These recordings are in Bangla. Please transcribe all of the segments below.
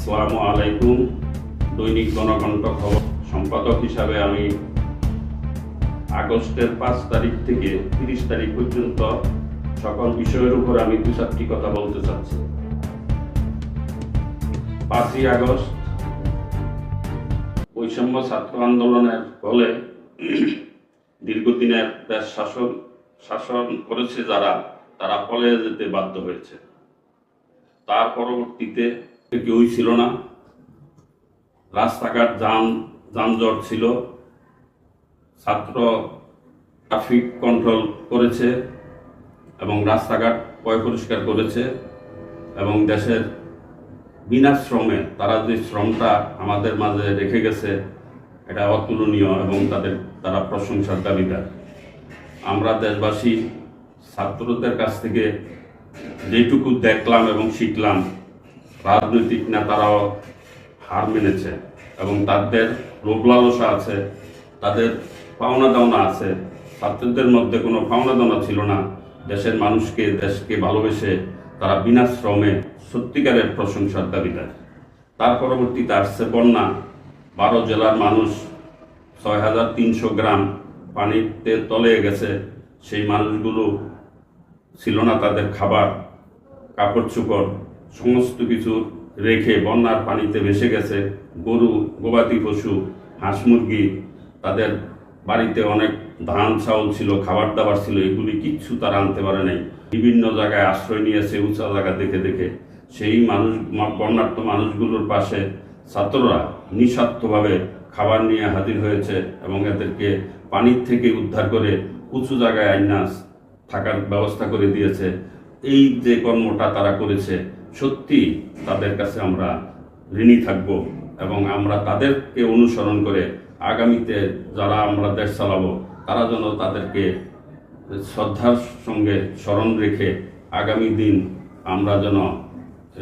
আসসালামু আলাইকুম। দৈনিক গণকণ্ঠ খবর সম্পাদক হিসাবে আমি আগস্টের 5 তারিখ থেকে 30 তারিখ পর্যন্ত সকল বিষয়ের উপর আমি দু চারটি কথা বলতে চাচ্ছি। 5ই আগস্ট বৈষম্য ছাত্র আন্দোলনের ফলে দীর্ঘদিনের দেশ শাসন করেছে তারা পলায়ে যেতে বাধ্য হয়েছে। তার পরবর্তীতে কেউই ছিল না, রাস্তাঘাট যানজট ছিল, ছাত্র ট্রাফিক কন্ট্রোল করেছে এবং রাস্তাঘাট পরিষ্কার করেছে এবং দেশের বিনা শ্রমে তারা যে শ্রমটা আমাদের মাঝে রেখে গেছে এটা অতুলনীয় এবং তারা প্রশংসার দাবিদার। আমরা দেশবাসী ছাত্রদের কাছ থেকে যেটুকু দেখলাম এবং শিখলাম, রাজনৈতিক নেতারাও হার মেনেছে এবং তাদের লোভ লালসা আছে, তাদের পাওনা দাওনা আছে। ছাত্রদের মধ্যে কোনো পাওনা দাওনা ছিল না। দেশকে ভালোবেসে তারা বিনা শ্রমে সত্যিকারের প্রশংসার দাবিদার। তার পরবর্তীতে আসছে বন্যা। 12 জেলার মানুষ 6300 গ্রাম পানিতে তলিয়ে গেছে। সেই মানুষগুলো ছিল না তাদের খাবার, কাপড় চোপড় সমস্ত কিছু রেখে বন্যার পানিতে ভেসে গেছে। গরু, গবাদি পশু, হাঁস মুরগি, তাদের বাড়িতে অনেক ধান চাউল ছিল, খাবার দাবার ছিল, এগুলি কিচ্ছু তারা আনতে পারে নাই। বিভিন্ন জায়গায় আশ্রয় নিয়েছে, উঁচা জায়গা দেখে দেখে। সেই বন্যার্থ মানুষগুলোর পাশে ছাত্ররা নিঃস্বার্থভাবে খাবার নিয়ে হাজির হয়েছে এবং এদেরকে পানির থেকে উদ্ধার করে উঁচু জায়গায় আইনাস থাকার ব্যবস্থা করে দিয়েছে। এই যে কর্মটা তারা করেছে, সত্যি তাদের কাছে আমরা ঋণী থাকব এবং আমরা তাদেরকে অনুসরণ করে আগামীতে যারা আমরা দেশ চালাবো তারা যেন তাদেরকে শ্রদ্ধার সঙ্গে স্মরণ রেখে আগামী দিন আমরা যেন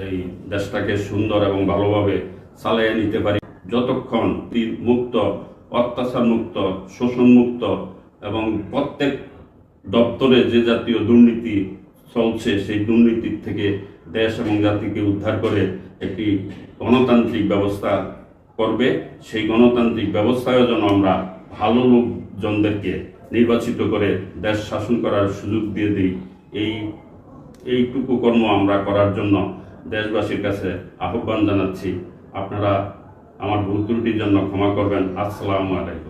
এই দেশটাকে সুন্দর এবং ভালোভাবে চালিয়ে নিতে পারি। যতক্ষণ মুক্ত, অত্যাচার মুক্ত, শোষণ মুক্ত এবং প্রত্যেক দপ্তরে যে জাতীয় দুর্নীতি চলছে সেই দুর্নীতির থেকে দেশ এবং জাতিকে উদ্ধার করে একটি গণতান্ত্রিক ব্যবস্থা করবে, সেই গণতান্ত্রিক ব্যবস্থায়ও যেন আমরা ভালো লোকজনদেরকে নির্বাচিত করে দেশ শাসন করার সুযোগ দিয়ে দিই। এইটুকু কর্ম আমরা করার জন্য দেশবাসীর কাছে আহ্বান জানাচ্ছি। আপনারা আমার ভুল ত্রুটির জন্য ক্ষমা করবেন। আসসালামু আলাইকুম।